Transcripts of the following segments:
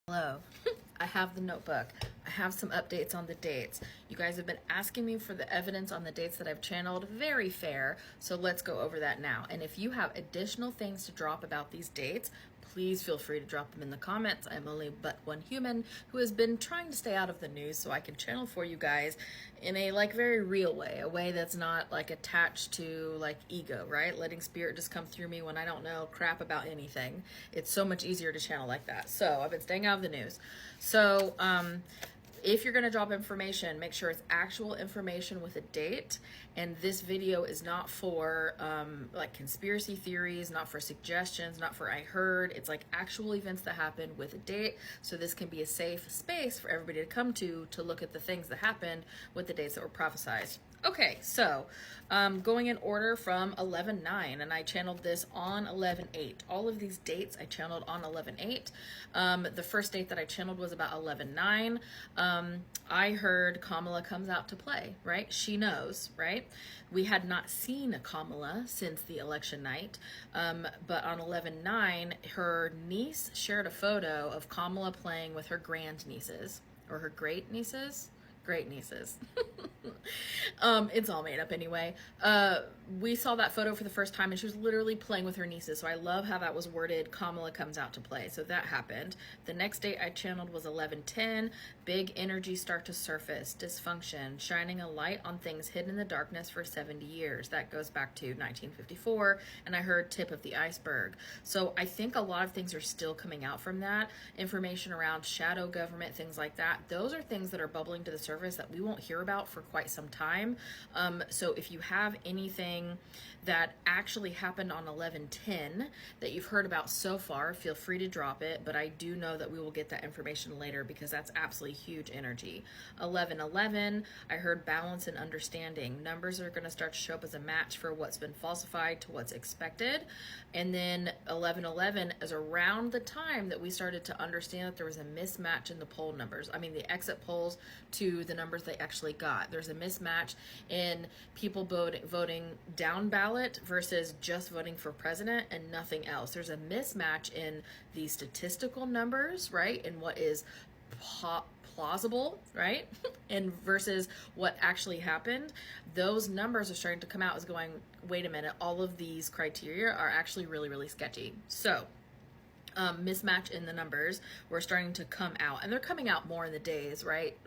Hello. I have the notebook. I have some updates on the dates. You guys have been asking me for the evidence on the dates that I've channeled. Very fair. So let's go over that now. And if you have additional things to drop about these dates, please feel free to drop them in the comments. I'm only but one human who has been trying to stay out of the news so I can channel for you guys in a very real way, a way that's not attached to ego, right? Letting spirit just come through me when I don't know crap about anything. It's so much easier to channel like that. So I've been staying out of the news. So if you're going to drop information, make sure it's actual information with a date. And this video is not for conspiracy theories, not for suggestions, not for I heard. It's actual events that happened with a date. So this can be a safe space for everybody to come to look at the things that happened with the dates that were prophesized. Okay, so going in order from 11/9, and I channeled this on 11/8. All of these dates I channeled on 11/8. The first date that I channeled was about 11/9. I heard Kamala comes out to play, right? She knows, right? We had not seen Kamala since the election night, but on 11/9, her niece shared a photo of Kamala playing with her grandnieces, or her great nieces. Great nieces. It's all made up anyway. We saw that photo for the first time and she was literally playing with her nieces. So I love how that was worded. Kamala comes out to play. So that happened. The next date I channeled was 11/10. Big energy start to surface. Dysfunction. Shining a light on things hidden in the darkness for 70 years. That goes back to 1954. And I heard tip of the iceberg. So I think a lot of things are still coming out from that. Information around shadow government, things like that. Those are things that are bubbling to the surface that we won't hear about for quite some time. So if you have anything that actually happened on 11/10 that you've heard about so far, feel free to drop it. But I do know that we will get that information later because that's absolutely huge energy. 11/11, I heard balance and understanding. Numbers are going to start to show up as a match for what's been falsified to what's expected. And then 11/11 is around the time that we started to understand that there was a mismatch in the poll numbers. I mean, the exit polls to the numbers they actually got. There's a mismatch in people voting down ballot versus just voting for president and nothing else. There's a mismatch in the statistical numbers, right? And what is plausible, right? And versus what actually happened. Those numbers are starting to come out as going, wait a minute, all of these criteria are actually really, really sketchy. So mismatch in the numbers were starting to come out, and they're coming out more in the days, right,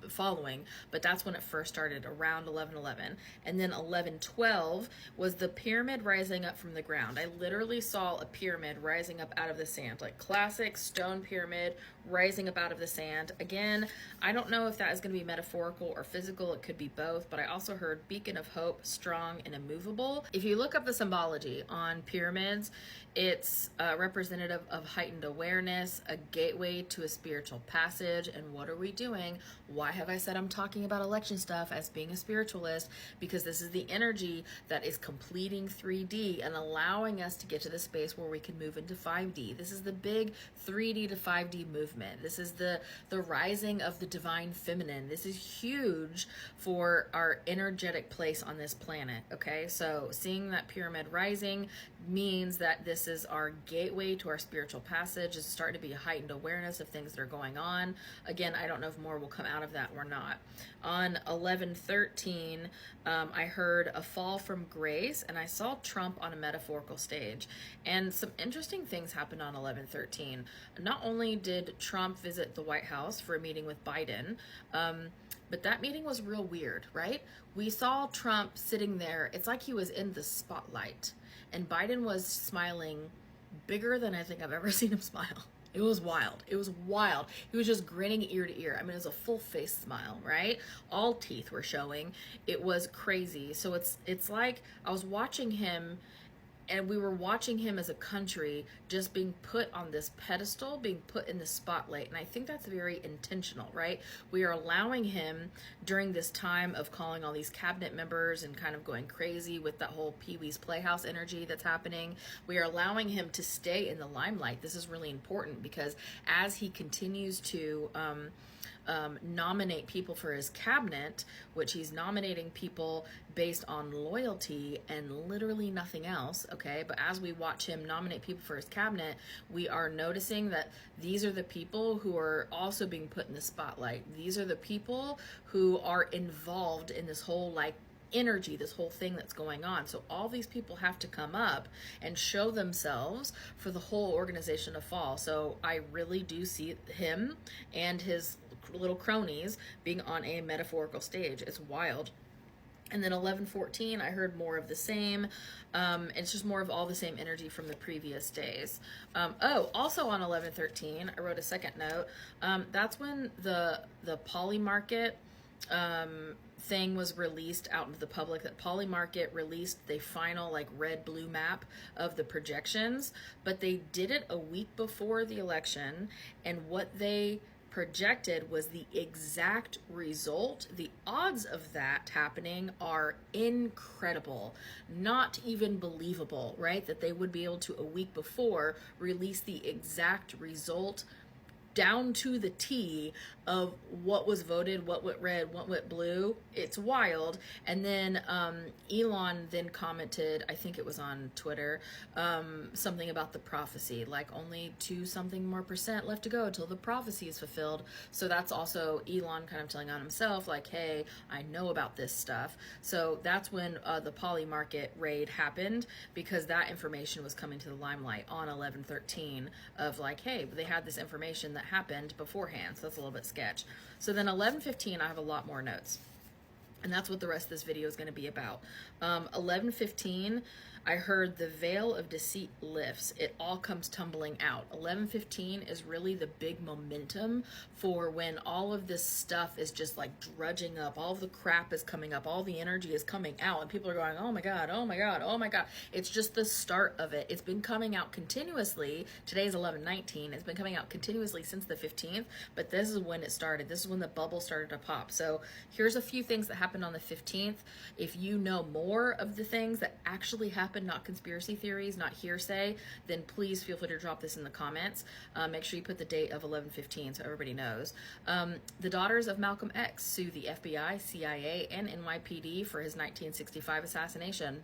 following, but that's when it first started, around 11/11. And then 11/12 was the pyramid rising up from the ground. I literally saw a pyramid rising up out of the sand, like classic stone pyramid rising up out of the sand. Again, I don't know if that is going to be metaphorical or physical. It could be both, but I also heard beacon of hope, strong and immovable. If you look up the symbology on pyramids, it's representative of heightened awareness, a gateway to a spiritual passage. And what are we doing? Why have I said I'm talking about election stuff as being a spiritualist? Because this is the energy that is completing 3D and allowing us to get to the space where we can move into 5D. This is the big 3D to 5D movement. This is the rising of the divine feminine. This is huge for our energetic place on this planet. Okay, so seeing that pyramid rising means that this is our gateway to our spiritual passage. It's starting to be a heightened awareness of things that are going on. Again, I don't know if more will come out of that or not. On 11/13, I heard a fall from grace, and I saw Trump on a metaphorical stage. And some interesting things happened on 11/13. Not only did Trump visit the White House for a meeting with Biden, but that meeting was real weird, right? We saw Trump sitting there. It's like he was in the spotlight, and Biden was smiling bigger than I think I've ever seen him smile. It was wild. It was wild. He was just grinning ear to ear. I mean, it was a full face smile, right? All teeth were showing. It was crazy. So it's like I was watching him, and we were watching him as a country just being put on this pedestal, being put in the spotlight. And I think that's very intentional, right? We are allowing him during this time of calling all these cabinet members and kind of going crazy with that whole Pee-wee's Playhouse energy that's happening. We are allowing him to stay in the limelight. This is really important because as he continues to nominate people for his cabinet, which he's nominating people based on loyalty and literally nothing else, okay? But as we watch him nominate people for his cabinet, we are noticing that these are the people who are also being put in the spotlight. These are the people who are involved in this whole like energy, this whole thing that's going on. So all these people have to come up and show themselves for the whole organization to fall. So I really do see him and his little cronies being on a metaphorical stage. It's wild. And then 11:14, I heard more of the same. It's just more of all the same energy from the previous days. Also on 11:13, I wrote a second note. That's when the Polymarket thing was released out into the public, that Polymarket released the final like red-blue map of the projections, but they did it a week before the election, and what they projected was the exact result. The odds of that happening are incredible, not even believable, right? That they would be able to a week before release the exact result down to the T of what was voted, what went red, what went blue. It's wild. And then Elon then commented, I think it was on Twitter, something about the prophecy, like only 2 something more % left to go till the prophecy is fulfilled. So that's also Elon kind of telling on himself, like, hey, I know about this stuff. So that's when the Polymarket raid happened, because that information was coming to the limelight on 11/13 of like, hey, they had this information that happened beforehand. So that's a little bit sketch. So then 11:15, I have a lot more notes. And that's what the rest of this video is going to be about. 11:15, I heard the veil of deceit lifts. It all comes tumbling out. 11:15 is really the big momentum for when all of this stuff is just like drudging up. All of the crap is coming up. All the energy is coming out. And people are going, oh my God, oh my God, oh my God. It's just the start of it. It's been coming out continuously. Today's 11:19. It's been coming out continuously since the 15th. But this is when it started. This is when the bubble started to pop. So here's a few things that happened on the 15th. If you know more of the things that actually happened, not conspiracy theories, not hearsay, then please feel free to drop this in the comments. Make sure you put the date of 11:15 so everybody knows. The daughters of Malcolm X sue the FBI, CIA, and NYPD for his 1965 assassination.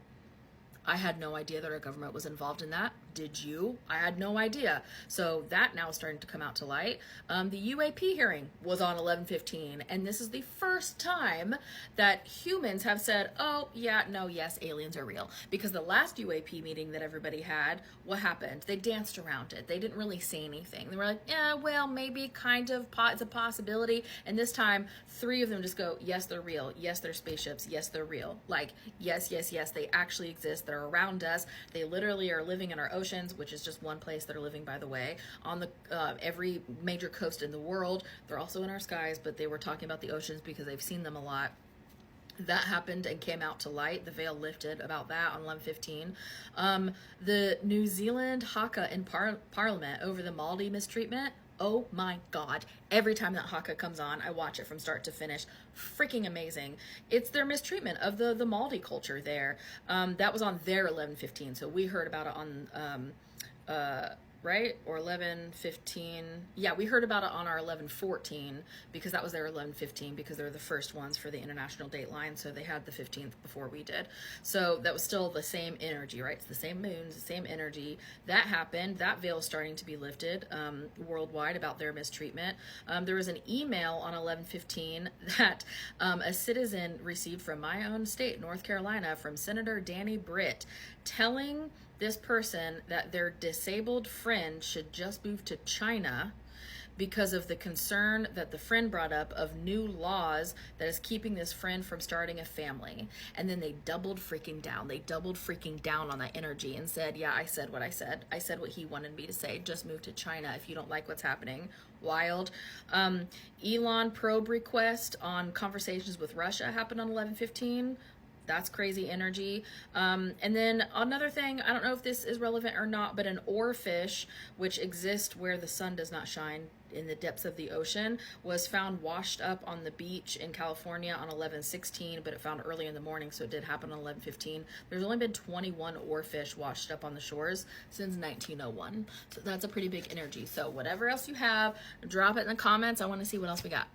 I had no idea that our government was involved in that. Did you? I had no idea. So that now is starting to come out to light. The UAP hearing was on 11:15, and this is the first time that humans have said, oh, yeah, no, yes, aliens are real. Because the last UAP meeting that everybody had, what happened? They danced around it. They didn't really say anything. They were like, yeah, well, maybe, kind of, it's a possibility. And this time, 3 of them just go, yes, they're real. Yes, they're spaceships. Yes, they're real. Like, yes, yes, yes, they actually exist. They're around us. They literally are living in our oceans, which is just one place they're living, by the way, on the every major coast in the world. They're also in our skies, but they were talking about the oceans because they've seen them a lot. That happened and came out to light. The veil lifted about that on 11:15. The New Zealand Haka in Parliament over the Maldi mistreatment. Oh my God. Every time that Haka comes on, I watch it from start to finish. Freaking amazing. It's their mistreatment of the Maldi culture there. That was on their 11:15. So we heard about it on, right? Or 11:15. Yeah, we heard about it on our 11:14 because that was their 11:15 because they're the first ones for the international dateline. So they had the 15th before we did. So that was still the same energy, right? It's the same moons, the same energy. That happened. That veil is starting to be lifted worldwide about their mistreatment. There was an email on 11:15 that a citizen received from my own state, North Carolina, from Senator Danny Britt, telling this person that their disabled friend should just move to China because of the concern that the friend brought up of new laws that is keeping this friend from starting a family. And then they doubled freaking down. They doubled freaking down on that energy and said, yeah, I said what I said. I said what he wanted me to say. Just move to China if you don't like what's happening. Wild. Elon probe request on conversations with Russia happened on 11:15. That's crazy energy. And then another thing, I don't know if this is relevant or not, but an oarfish, which exists where the sun does not shine in the depths of the ocean, was found washed up on the beach in California on 11:16, but it found early in the morning, so it did happen on 11:15. There's only been 21 oarfish washed up on the shores since 1901. So that's a pretty big energy. So whatever else you have, drop it in the comments. I want to see what else we got.